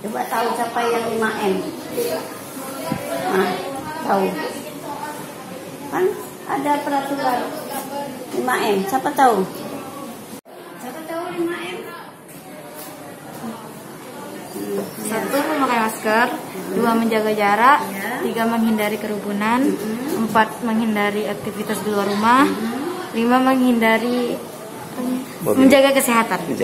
Coba tahu siapa yang 5M? Nah, tahu. Kan ada peraturan 5M. Siapa tahu? Siapa tahu 5M? 1. Memakai masker. 2. Menjaga jarak. 3. Menghindari kerumunan. 4. Menghindari aktivitas di luar rumah. 5. Menghindari menjaga kesehatan.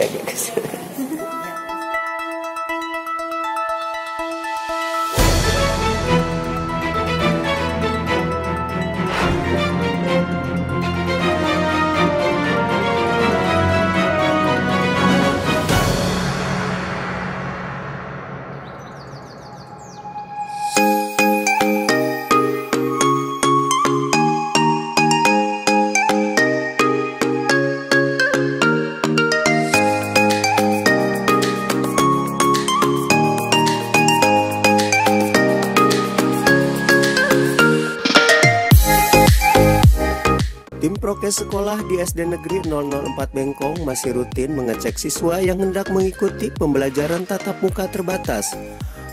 Tim prokes sekolah di SD Negeri 004 Bengkong masih rutin mengecek siswa yang hendak mengikuti pembelajaran tatap muka terbatas.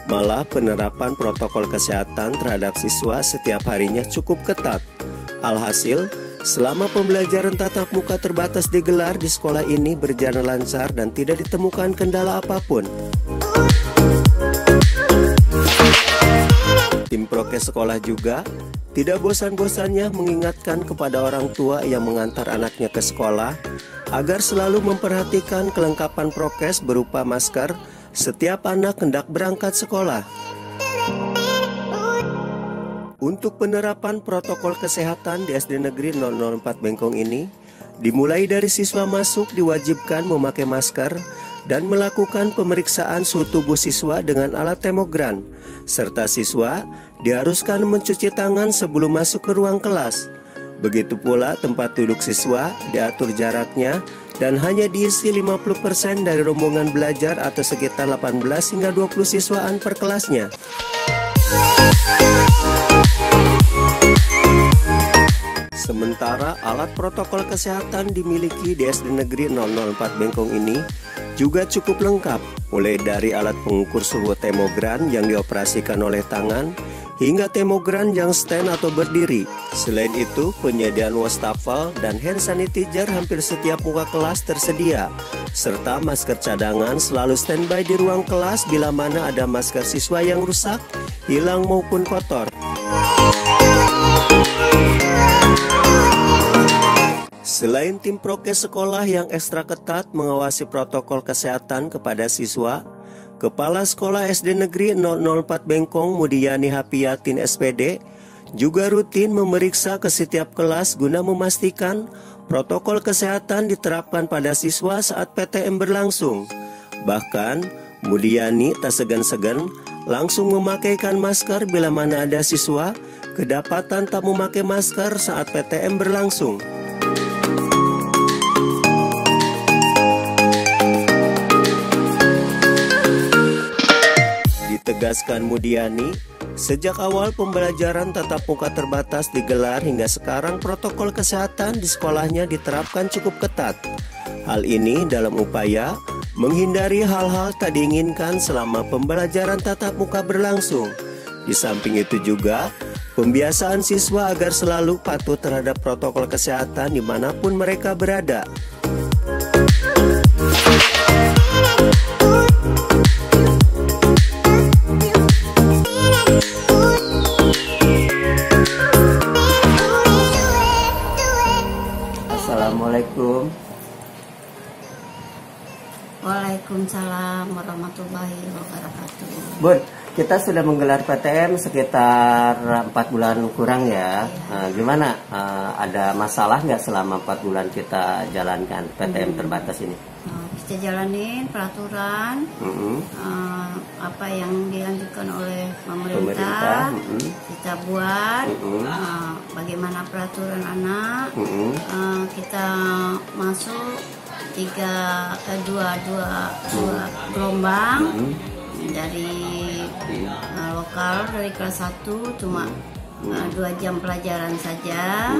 Malah penerapan protokol kesehatan terhadap siswa setiap harinya cukup ketat. Alhasil, selama pembelajaran tatap muka terbatas digelar di sekolah ini berjalan lancar dan tidak ditemukan kendala apapun. Tim prokes sekolah juga tidak bosan-bosannya mengingatkan kepada orang tua yang mengantar anaknya ke sekolah agar selalu memperhatikan kelengkapan prokes berupa masker setiap anak hendak berangkat sekolah. Untuk penerapan protokol kesehatan di SD Negeri 004 Bengkong ini, dimulai dari siswa masuk diwajibkan memakai masker dan melakukan pemeriksaan suhu tubuh siswa dengan alat termogan, serta siswa diharuskan mencuci tangan sebelum masuk ke ruang kelas. Begitu pula tempat duduk siswa diatur jaraknya dan hanya diisi 50% dari rombongan belajar atau sekitar 18 hingga 20 siswaan per kelasnya. Sementara alat protokol kesehatan dimiliki di SD Negeri 004 Bengkong ini juga cukup lengkap, mulai dari alat pengukur suhu termogan yang dioperasikan oleh tangan hingga termogan yang stand atau berdiri. Selain itu, penyediaan wastafel dan hand sanitizer hampir setiap muka kelas tersedia, serta masker cadangan selalu standby di ruang kelas bila mana ada masker siswa yang rusak, hilang maupun kotor. Selain tim prokes sekolah yang ekstra ketat mengawasi protokol kesehatan kepada siswa, Kepala Sekolah SD Negeri 004 Bengkong Mudiani Hapiatin SPD juga rutin memeriksa ke setiap kelas guna memastikan protokol kesehatan diterapkan pada siswa saat PTM berlangsung. Bahkan, Mudiani tak segan-segan langsung memakaikan masker bila mana ada siswa kedapatan tak memakai masker saat PTM berlangsung. Ditegaskan Mudiani, sejak awal pembelajaran tatap muka terbatas digelar hingga sekarang protokol kesehatan di sekolahnya diterapkan cukup ketat. Hal ini dalam upaya menghindari hal-hal tak diinginkan selama pembelajaran tatap muka berlangsung. Di samping itu juga, pembiasaan siswa agar selalu patuh terhadap protokol kesehatan dimanapun mereka berada. Assalamualaikum. Waalaikumsalam warahmatullahi wabarakatuh. Bun, kita sudah menggelar PTM sekitar 4 bulan kurang ya. Gimana? Ada masalah nggak selama 4 bulan kita jalankan PTM terbatas ini? Kita jalanin peraturan apa yang dianjurkan oleh pemerintah. Kita buat bagaimana peraturan anak. Kita masuk dua gelombang dari lokal dari kelas 1 cuma 2 jam pelajaran saja.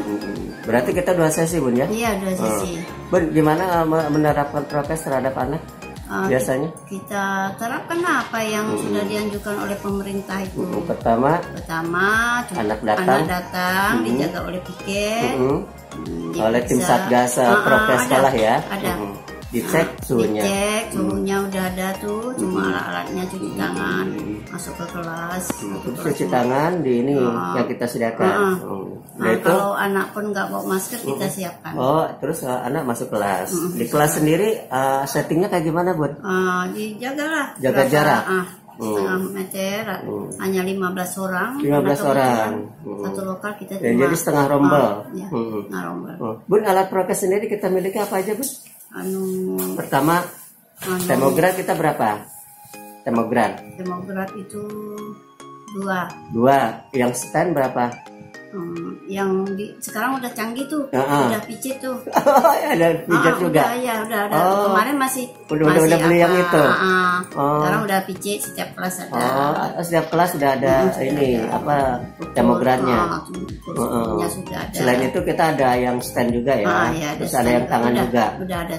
Berarti kita 2 sesi Bun ya? Iya 2 sesi. Bun, gimana menerapkan prokes terhadap anak? biasanya? Kita terapkan apa yang sudah dianjurkan oleh pemerintah itu. Pertama anak datang dijaga oleh piket, oleh tim Satgas Prokes sekolah ya. Ada. Dicek suhunya. Dicek suhunya udah ada tuh, cuma alat-alatnya cuci tangan, masuk ke kelas. Cuci tangan di ini yang kita sediakan. Nah, kalau anak pun nggak bawa masker kita siapkan. Oh, terus anak masuk kelas. Di kelas sendiri settingnya kayak gimana, Bud? Dijagalah. Jaga jarak. Setengah meter, hanya 15 orang. 15 orang. Satu lokal kita Ya, jadi setengah rombel. Setengah rombel. Bun, alat prokes sendiri kita miliki apa aja, Bun? Pertama, termograf kita berapa? Termograf itu 2. Yang stand berapa? Yang sekarang udah canggih tuh, udah pijit tuh. Ada pijat juga. Udah. Kemarin masih udah beli yang itu. Sekarang udah pijit, setiap kelas ada. Setiap kelas sudah ada ini apa termografnya. Sudah ada. Selain itu kita ada yang stand juga ya. Terus ada yang tangan juga. Udah ada.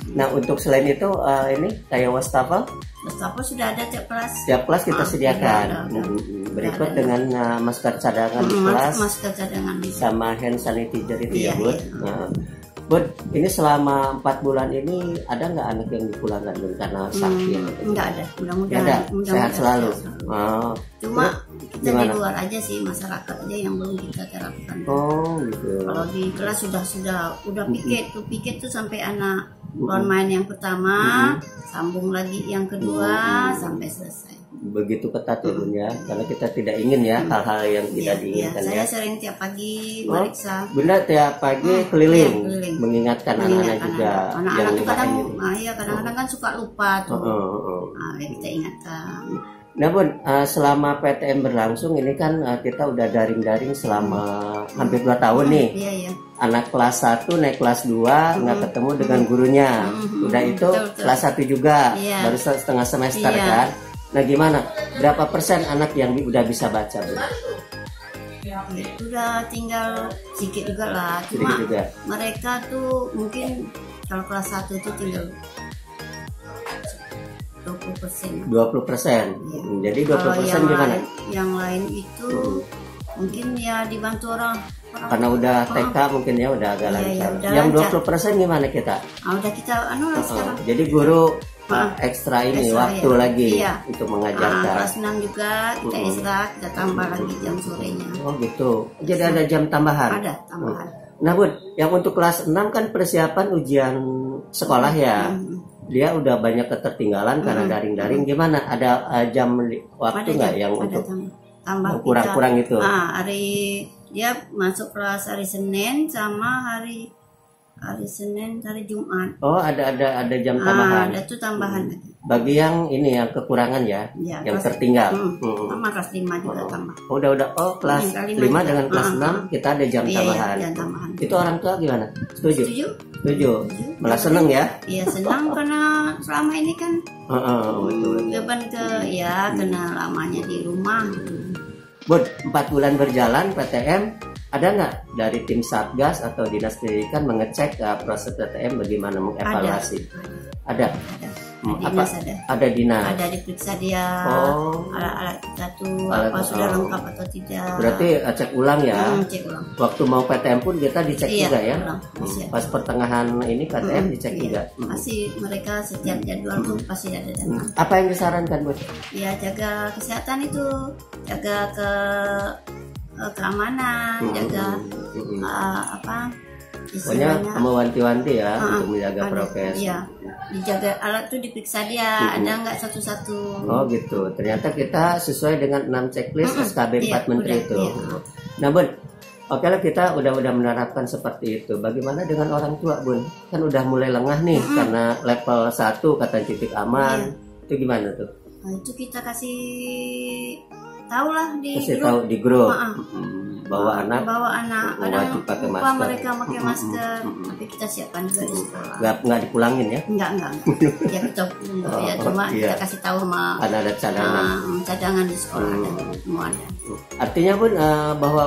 Nah, untuk selain itu ini kayak wastafel. Wastafel sudah ada tiap kelas. Tiap kelas kita sediakan. Berikut dengan masker cadangan di kelas. Masker cadangan sama hand sanitizer itu ya, Bud. Bud, ini selama 4 bulan ini ada nggak anak yang dipulangkan Bud karena sakit? Nggak ada. Mudah-mudahan sehat selalu. Cuma kita di luar aja sih, masyarakat aja yang belum kita terapkan. Oh, gitu. Kalau di kelas udah piket tuh sampai anak keluar main yang pertama, sambung lagi yang kedua sampai selesai. Begitu ketat ya, Bun ya, karena kita tidak ingin ya hal-hal yang tidak diinginkan. Saya sering tiap pagi meriksa. Bunda tiap pagi keliling mengingatkan anak-anak juga. Anak-anak tuh kadang-kadang kan suka lupa tuh. Kita ingatkan. Nah, Bun, selama PTM berlangsung ini kan kita udah daring-daring selama hampir 2 tahun nih. Iya. Anak kelas 1 naik kelas 2 nggak ketemu dengan gurunya. Udah itu betul. Kelas 1 juga, baru setengah semester kan. Nah, gimana? Berapa persen anak yang udah bisa baca, Bu? Udah tinggal sedikit juga lah. Cuma mereka tuh mungkin kalau kelas 1 itu tinggal 20%. 20%. Ya. Jadi 20% gimana? Yang lain itu mungkin ya dibantu orang karena udah TK mungkin ya udah agak lancar. Yang 20% gimana kita? Udah kita sekarang. Jadi guru ekstra ini waktu lagi untuk mengajarkan. Kelas 6 juga kita ekstra, kita tambah lagi jam sorenya. Oh gitu. Jadi ada jam tambahan. Ada tambahan. Nah, Bun, yang untuk kelas 6 kan persiapan ujian sekolah ya. Dia udah banyak ketertinggalan karena daring-daring. Gimana? Ada jam waktu nggak yang untuk kurang-kurang itu? Hari dia masuk kelas hari Senin sama hari Senin, hari Jumat. Oh, ada jam tambahan. Ada tuh tambahan. Bagi yang ini yang kekurangan ya yang tertinggal. Sama kelas 5 juga tambah. Udah. Oh, kelas 5 dengan kelas 6 kita ada jam tambahan. Jam tambahan. Itu orang tua gimana? Setuju? Malah seneng ya? Iya, senang karena selama ini kan beban karena lamanya di rumah. Bud, 4 bulan berjalan PTM, ada nggak dari tim Satgas atau Dinas Pendidikan mengecek proses PTM bagaimana mengevaluasi? Ada. Ada dinas. Ada diperiksa dia. Alat-alat kita tuh sudah lengkap atau tidak. Berarti cek ulang ya. Cek ulang. Waktu mau PTM pun kita dicek juga ya. Pas pertengahan ini PTM dicek juga. Pasti mereka setiap jadwal tuh pasti ada data. Apa yang disarankan, Bu? Ya, jaga kesehatan itu, jaga keamanan, jaga pokoknya mewanti-wanti ya untuk menjaga prokes. Iya, dijaga alat tuh diperiksa dia ada nggak satu-satu. Oh gitu. Ternyata kita sesuai dengan 6 checklist SKB 4 Menteri itu. Nah, Bun, oke lah kita udah menerapkan seperti itu. Bagaimana dengan orang tua, Bun? Kan udah mulai lengah nih karena level 1 kata titik aman. Itu gimana tuh? Nah, itu kita kasih tahu lah di grup. Bawa anak wajib pakai masker. Mereka pakai masker, tapi kita siapkan juga di sekolah. Nggak dipulangin ya? Enggak. Ya kita cuma kita kasih tahu sama ada cadangan di sekolah semua ada. Artinya, Bun, bahwa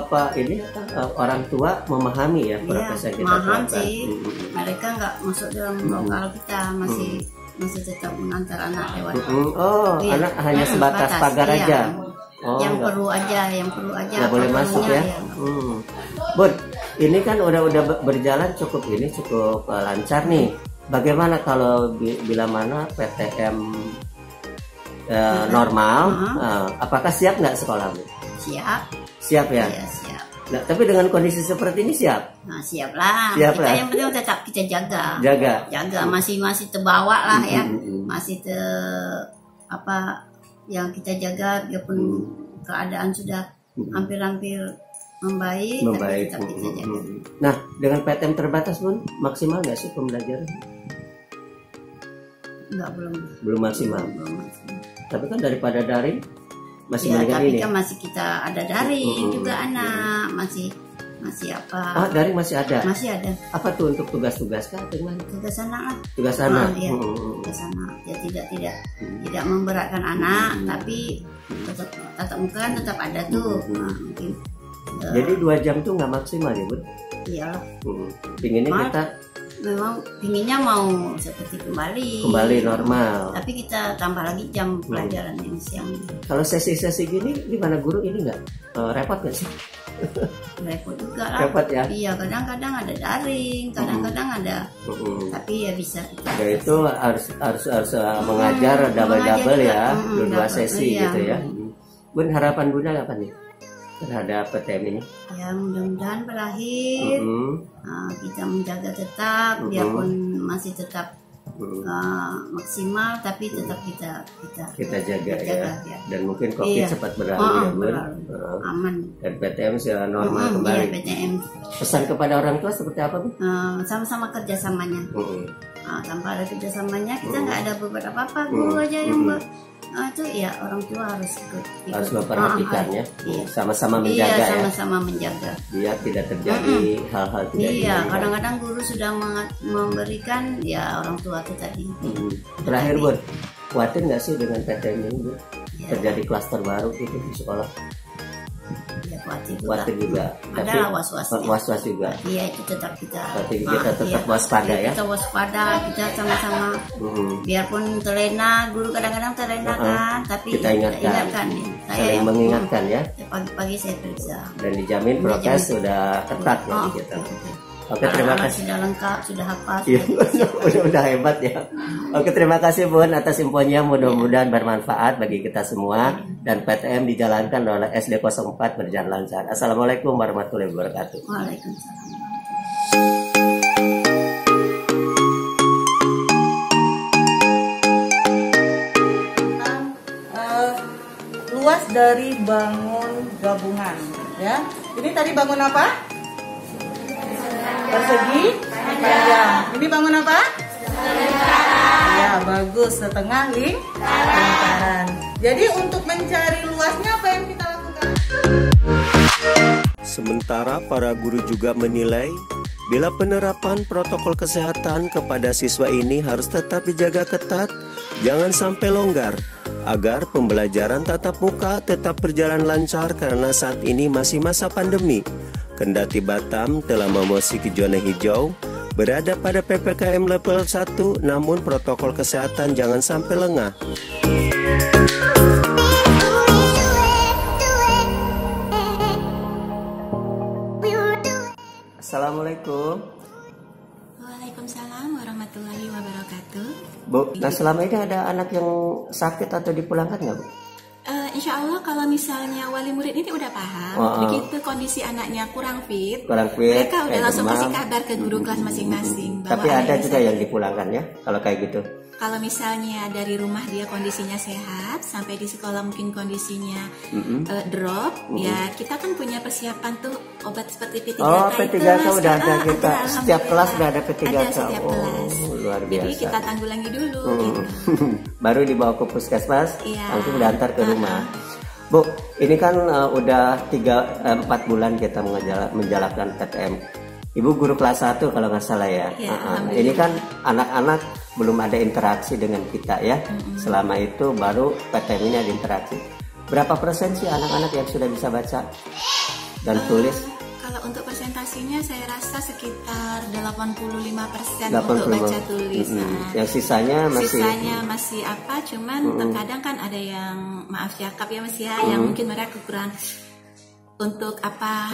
orang tua memahami ya proses yang kita paham sih. Mereka nggak masuk dalam lokal kita, masih masih tetap mengantar anak lewat. Iya. Anak hanya sebatas pagar iya. aja. Yang perlu aja. Nggak boleh masuk ya. Bun, ini kan udah berjalan cukup lancar nih. Bagaimana kalau bila mana PTM normal? Apakah siap nggak sekolah, Bu? Siap ya. Iya, siap. Nah, tapi dengan kondisi seperti ini siap? Nah, siap lah. Siap Kita lah. yang penting tetap kita jaga. Jaga. Masih terbawa lah ya. Masih apa yang kita jaga, biarpun keadaan sudah hampir-hampir membaik. Tapi tetap kita jaga. Nah, dengan PTM terbatas pun maksimal nggak sih pembelajaran? Enggak, belum maksimal. Tapi kan daripada daring masih ya, mendingan tapi ini. Kan masih kita ada daring juga anak masih apa? Daring masih ada. Masih ada. Apa tuh untuk tugas-tugas kah? Tugas anak lah. Tugas anak. Iya. Tugas anak. Ya tidak memberatkan anak, tapi tatap muka kan tetap ada tuh. Mungkin. Jadi 2 jam tuh nggak maksimal ya, Bun? Iyalah. Pinginnya kita memang pinginnya mau seperti kembali normal. Tapi kita tambah lagi jam pelajaran yang siang. Kalau sesi-sesi gini gimana, guru ini nggak repot nggak sih? Repot juga lah. Repot ya. Iya, kadang-kadang ada daring, kadang-kadang ada. Tapi ya bisa kita. Ya itu harus mengajar double ya, 2 sesi gitu ya. Bun, harapan Bunda apa nih terhadap PTM ini? Ya, mudah-mudahan berakhir. Kita menjaga tetap, biarpun masih tetap maksimal, tapi tetap kita jaga ya. Dan mungkin COVID cepat berlalu ya, Bun. Aman. Dan PTM sudah normal kembali. Iya, PTM. Pesan kepada orang tua seperti apa, Bu? Sama-sama kerjasamanya. Tanpa ada kerjasamanya kita nggak ada beban apa-apa. Guru aja yang itu ya, orang tua harus ikut memperhatikan ya. Sama-sama menjaga ya. Sama-sama menjaga. Biar tidak terjadi hal-hal tidak diinginkan. Iya, kadang-kadang guru sudah memberikan, ya orang tua itu tadi. Terakhir, Bun, khawatir nggak sih dengan PTM ini, Bu? Terjadi klaster baru gitu di sekolah? Ya, khawatir juga. Ada was-was juga. Iya, itu tetap kita. Berarti kita tetap waspada ya. Kita waspada, kita sama-sama. Biarpun terlena, guru kadang-kadang terlena kan, tapi kita ingatkan. Saling mengingatkan ya. Pagi-pagi saya periksa. Dan dijamin prokes sudah ketat nanti kita. Oke, terima kasih. Sudah lengkap, sudah hafal. Iya, udah hebat ya. Oke, terima kasih, Bun, atas infonya. Mudah-mudahan bermanfaat bagi kita semua. Dan PTM dijalankan oleh SD 04 berjalan lancar. Assalamualaikum warahmatullahi wabarakatuh. Waalaikumsalam. Luas dari bangun gabungan, ya. Ini tadi bangun apa? Persegi panjang. Ini bangun apa? Ya, bagus, setengah lingkaran. Jadi untuk mencari luasnya apa yang kita lakukan? Sementara para guru juga menilai bila penerapan protokol kesehatan kepada siswa ini harus tetap dijaga ketat, jangan sampai longgar, agar pembelajaran tatap muka tetap berjalan lancar karena saat ini masih masa pandemi. Kendati Batam telah memasuki zona hijau, berada pada PPKM level 1, namun protokol kesehatan jangan sampai lengah. Assalamualaikum. Waalaikumsalam warahmatullahi wabarakatuh. Bu, nah selama ini ada anak yang sakit atau dipulangkan nggak, Bu? Insya Allah kalau misalnya wali murid ini udah paham, begitu kondisi anaknya kurang fit, mereka udah langsung kasih kabar ke guru kelas masing-masing. Tapi ada juga yang dipulangkan ya, kalau kayak gitu. Kalau misalnya dari rumah dia kondisinya sehat, sampai di sekolah mungkin kondisinya drop, ya kita kan punya persiapan tuh obat seperti P3K. Oh, P3K udah ada kita. Setiap kelas udah ada P3K. Ada setiap kelas. Luar biasa. Jadi kita tanggulangi dulu. Gitu. Baru dibawa ke puskesmas, langsung diantar ke rumah. Bu, ini kan udah 4 bulan kita menjalankan PTM. Ibu guru kelas 1 kalau nggak salah ya. Ini kan anak-anak belum ada interaksi dengan kita ya. Selama itu baru PTM ini ada interaksi. Berapa persen sih anak-anak yang sudah bisa baca dan tulis? Kalau untuk persentasinya saya rasa sekitar 85% untuk baca tulis. Yang sisanya masih apa? Cuman terkadang kan ada yang maaf cakap ya Mas ya, yang mungkin mereka kurang untuk apa?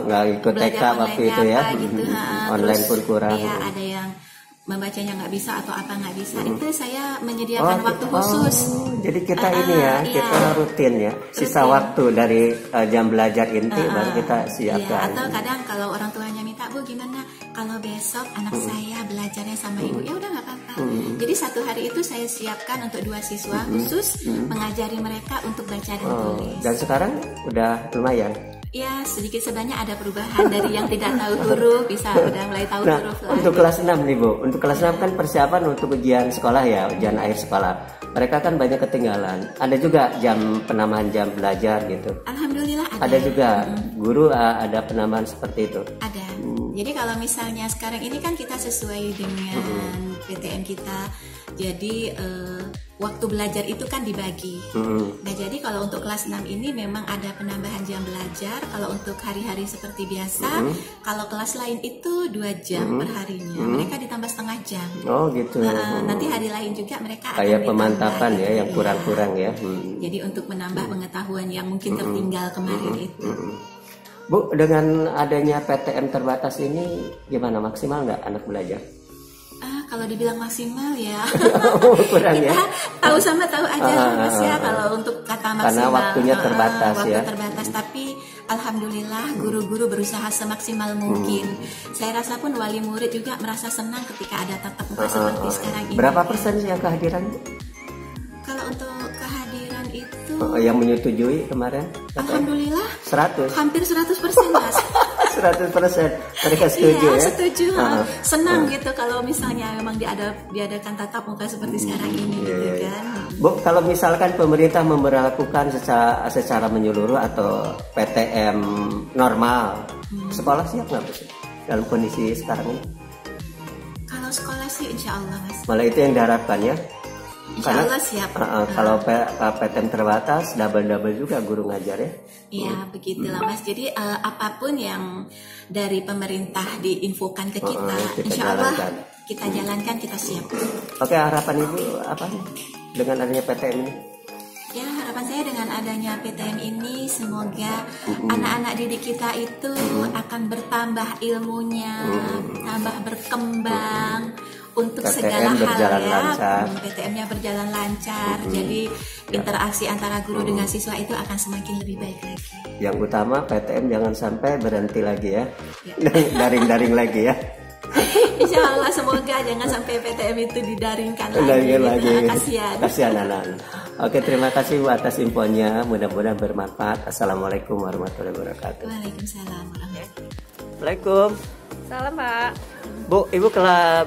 Nggak ikut TK waktu itu ya. Gitu, online terus, pun kurang. Iya, ada yang membacanya nggak bisa atau apa nggak bisa. Itu saya menyediakan waktu khusus. Jadi kita kita rutin ya, sisa waktu dari jam belajar inti baru kita siapkan. Atau kadang kalau orang tuanya minta, Bu gimana kalau besok anak saya belajarnya sama ibu, ya udah nggak apa-apa. Jadi satu hari itu saya siapkan untuk 2 siswa khusus mengajari mereka untuk baca dan tulis. Dan sekarang udah lumayan. Ya, sedikit sebanyak ada perubahan dari yang tidak tahu huruf bisa udah mulai tahu huruf lagi. Untuk kelas 6 nih Bu, untuk kelas 6 kan persiapan untuk ujian sekolah ya, ujian akhir sekolah. Mereka kan banyak ketinggalan. Ada juga penambahan jam belajar gitu. Alhamdulillah ada. Ada juga guru ada penambahan seperti itu. Ada. Jadi kalau misalnya sekarang ini kan kita sesuai dengan PTM kita. Jadi waktu belajar itu kan dibagi. Nah, jadi kalau untuk kelas 6 ini memang ada penambahan jam belajar. Kalau untuk hari-hari seperti biasa, kalau kelas lain itu 2 jam per harinya. Mereka ditambah setengah jam. Oh gitu. Nanti hari lain juga mereka akan kayak pemantapan ya yang kurang-kurang ya. Jadi untuk menambah pengetahuan yang mungkin tertinggal kemarin itu. Bu, dengan adanya PTM terbatas ini gimana, maksimal nggak anak belajar? Kalau dibilang maksimal ya kurang ya. Tahu sama tahu aja Mas ya kalau untuk kata maksimal. Karena waktunya terbatas waktu terbatas, tapi alhamdulillah guru-guru berusaha semaksimal mungkin. Saya rasa pun wali murid juga merasa senang ketika ada tatap muka seperti sekarang ini. Berapa persen yang kehadiran? Kalau untuk kehadiran itu yang menyetujui kemarin? Alhamdulillah 100. Hampir 100% Mas. 100% mereka setuju ya? Setuju. Senang gitu kalau misalnya memang diadakan tatap muka seperti sekarang ini gitu kan. Bu, kalau misalkan pemerintah memberlakukan secara menyeluruh atau PTM normal, sekolah siap nggak sih dalam kondisi sekarang ini? Kalau sekolah sih insya Allah Mas. Malah itu yang diharapkan ya. Insya Allah siap. Kalau PTM terbatas, double juga guru ngajar ya. Iya, begitulah Mas. Jadi apapun yang dari pemerintah diinfokan ke kita, insya Allah kita jalankan, kita siap. Oke, harapan Ibu apa nih dengan adanya PTM ini? Ya, harapan saya dengan adanya PTM ini semoga anak-anak didik kita itu akan bertambah ilmunya, tambah berkembang. Untuk PTM segala hal lancar. PTM-nya berjalan lancar. Jadi interaksi antara guru dengan siswa itu akan semakin lebih baik lagi. Yang utama PTM jangan sampai berhenti lagi ya. Daring-daring lagi ya. Insya Allah semoga jangan sampai PTM itu didaringkan lagi. Kasihan anak-anak. Oke, terima kasih Bu atas infonya. Mudah-mudahan bermanfaat. Assalamualaikum warahmatullahi wabarakatuh. Waalaikumsalam warahmatullahi wabarakatuh. Assalamualaikum. Salam Pak. Bu, Ibu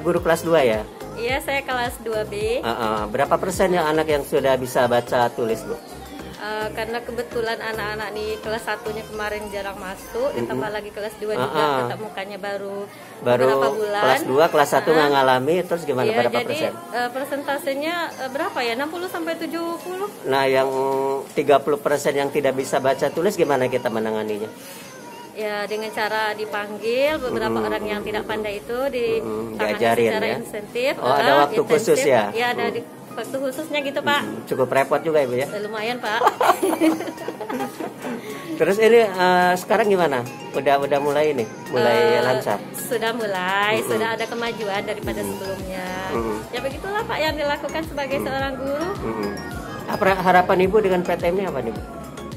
guru kelas 2 ya? Iya, saya kelas 2B. Berapa persen yang anak yang sudah bisa baca tulis Bu? Karena kebetulan anak-anak di kelas 1-nya kemarin jarang masuk, ditambah lagi kelas 2 juga tatap mukanya baru beberapa bulan. Kelas 2, kelas 1 nggak ngalami, terus gimana berapa jadi, persen? Persentasenya berapa ya? 60-70? Nah, yang 30% yang tidak bisa baca tulis gimana kita menanganinya? Ya, dengan cara dipanggil beberapa orang yang tidak pandai itu ditangani secara insentif. Ada waktu khusus ya? Ya, ada waktu khususnya gitu Pak. Cukup repot juga Ibu ya? Lumayan Pak. Terus ini sekarang gimana? Udah mulai ini? Mulai lancar? Sudah mulai, sudah ada kemajuan daripada sebelumnya. Ya begitulah Pak yang dilakukan sebagai seorang guru. Apa harapan Ibu dengan PTM ini apa nih Bu?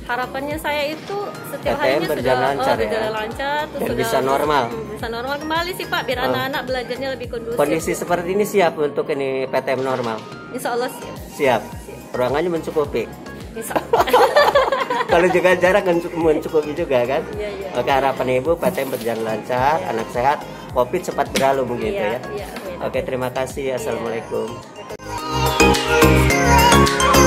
Harapannya saya itu setiap PTM harinya berjalan lancar, berjalan lancar, terus dan bisa normal. Bisa normal kembali sih Pak, biar anak-anak belajarnya lebih kondusif. Kondisi seperti ini siap untuk ini PTM normal? Insya Allah siap. Siap. Ruangannya mencukupi. Insya Kalau juga jarak mencukupi juga kan? Iya. Oke, harapan Ibu PTM berjalan lancar, anak sehat, COVID cepat berlalu begitu ya. Iya. Oke, terima kasih. Assalamualaikum. Iya.